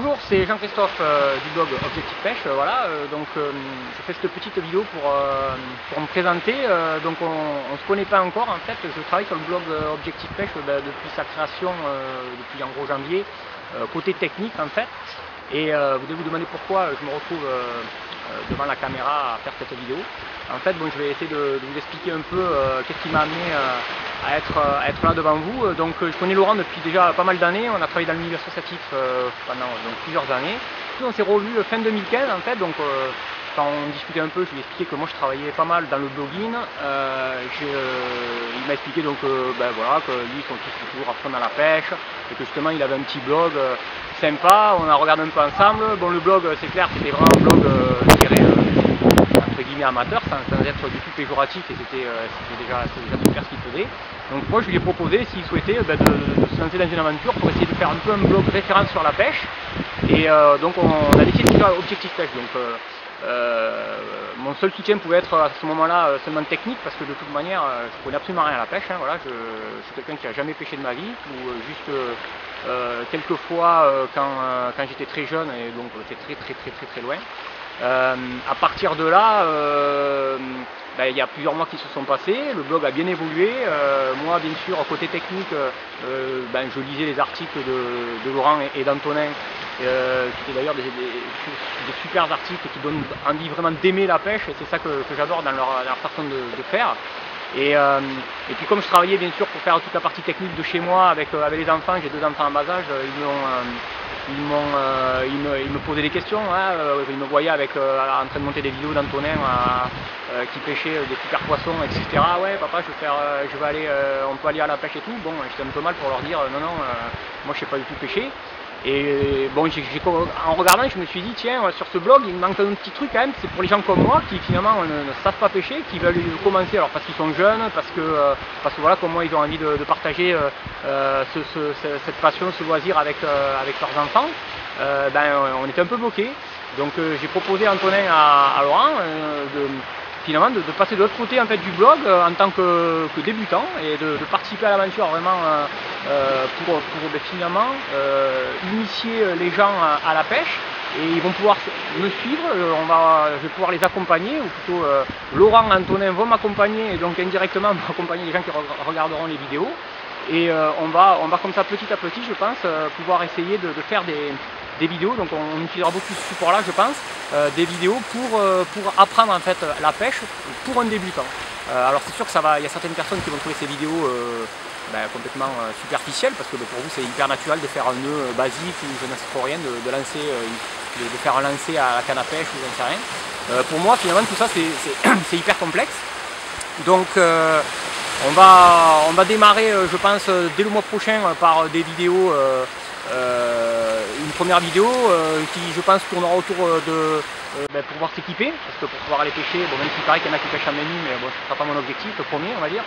Bonjour, c'est Jean-Christophe du blog Objectif Pêche. Je fais cette petite vidéo pour me présenter. Donc on ne se connaît pas encore en fait. Je travaille sur le blog Objectif Pêche depuis sa création, depuis en gros janvier, côté technique en fait. Et vous devez vous demander pourquoi je me retrouve devant la caméra à faire cette vidéo. En fait, je vais essayer de vous expliquer un peu qu'est-ce qui m'a amené à être là devant vous. Donc je connais Laurent depuis déjà pas mal d'années, on a travaillé dans le milieu associatif pendant plusieurs années. Puis on s'est revus fin 2015 en fait, quand on discutait un peu, je lui ai expliqué que moi je travaillais pas mal dans le blogging. Il m'a expliqué que lui son fils est toujours à fond dans la pêche et que justement il avait un petit blog sympa, on a regardé un peu ensemble. Bon, le blog c'est clair, c'était vraiment un blog je dirais entre guillemets amateur, sans être du tout péjoratif, et c'était déjà super ce qu'il faisait. Donc moi je lui ai proposé, s'il souhaitait, de se lancer dans une aventure pour essayer de faire un peu un blog référence sur la pêche. Et donc on a décidé de faire Objectif Pêche. Mon seul soutien pouvait être à ce moment-là seulement technique, parce que de toute manière je connais absolument rien à la pêche. Voilà, je suis quelqu'un qui n'a jamais pêché de ma vie, ou juste quelques fois quand j'étais très jeune, et donc c'est très loin. À partir de là, il y a plusieurs mois qui se sont passés, le blog a bien évolué. Moi bien sûr côté technique, je lisais les articles de Laurent et d'Antonin, qui étaient d'ailleurs des super articles qui donnent envie vraiment d'aimer la pêche, et c'est ça que j'adore dans leur façon de faire. Et puis comme je travaillais bien sûr pour faire toute la partie technique de chez moi avec les enfants, j'ai 2 enfants en bas âge, ils me posaient des questions, hein, ils me voyaient en train de monter des vidéos d'Antonin qui pêchait des super poissons, etc. Ouais papa, on peut aller à la pêche et tout. Bon, j'étais un peu mal pour leur dire non, moi je sais pas du tout pêcher. Et bon, en regardant, je me suis dit, tiens, sur ce blog, il me manque un petit truc quand même, c'est pour les gens comme moi qui finalement ne savent pas pêcher, qui veulent commencer, alors parce qu'ils sont jeunes, parce que voilà, comme moi, ils ont envie de partager cette passion, ce loisir avec leurs enfants. On était un peu bloqués. Donc j'ai proposé à Antonin à Laurent finalement de passer de l'autre côté en fait du blog en tant que débutant, et de participer à l'aventure vraiment pour finalement initier les gens à la pêche, et ils vont pouvoir me suivre. Je vais pouvoir les accompagner, ou plutôt Laurent et Antonin vont m'accompagner, et donc indirectement m'accompagner les gens qui regarderont les vidéos. Et on va comme ça petit à petit, je pense, pouvoir essayer de faire des vidéos. Donc on utilisera beaucoup ce support là, je pense, des vidéos pour apprendre en fait la pêche pour un débutant. Alors c'est sûr que il y a certaines personnes qui vont trouver ces vidéos complètement superficielles, parce que pour vous c'est hyper naturel de faire un nœud basique, ou je ne sais trop rien, de faire un lancer à la canne à pêche, ou j'en sais rien. Pour moi finalement tout ça c'est hyper complexe. Donc on va démarrer, je pense, dès le mois prochain par des vidéos, une première vidéo qui, je pense, tournera autour de pouvoir s'équiper, parce que pour pouvoir aller pêcher, même s'il paraît qu'il y en a qui pêchent en main nue, mais bon, ce ne sera pas mon objectif, le premier, on va dire.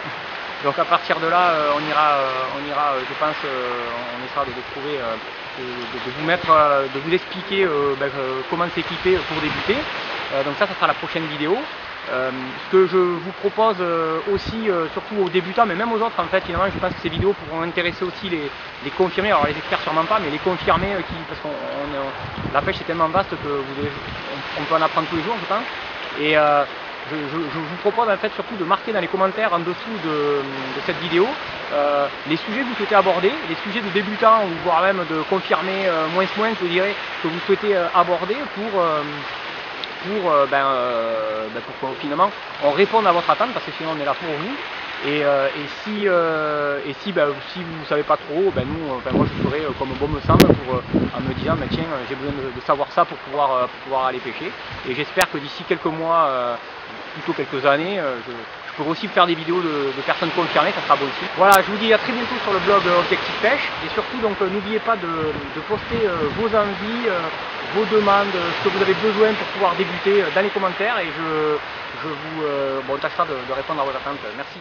Donc à partir de là, on ira, je pense, on essaiera de trouver, de vous expliquer comment s'équiper pour débuter. Donc ça sera la prochaine vidéo. Ce que je vous propose aussi, surtout aux débutants, mais même aux autres en fait, finalement, je pense que ces vidéos pourront intéresser aussi les confirmés, alors les experts sûrement pas, mais les confirmés, parce que la pêche est tellement vaste qu'on peut en apprendre tous les jours, je pense. Et je vous propose en fait surtout de marquer dans les commentaires en dessous de cette vidéo les sujets que vous souhaitez aborder, les sujets de débutants, ou voire même de confirmés moins, je dirais, que vous souhaitez aborder pour que finalement on réponde à votre attente, parce que sinon on est là pour vous. Et si vous ne savez pas trop, moi je ferai comme bon me semble, en me disant tiens, j'ai besoin de savoir ça pour pouvoir aller pêcher. Et j'espère que d'ici quelques mois, plutôt quelques années, je pourrai aussi faire des vidéos de personnes confirmées, ça sera bon aussi. Voilà, je vous dis à très bientôt sur le blog Objectif Pêche, et surtout donc n'oubliez pas de poster vos envies, vos demandes, ce que vous avez besoin pour pouvoir débuter dans les commentaires, et on tâchera de répondre à vos attentes. Merci.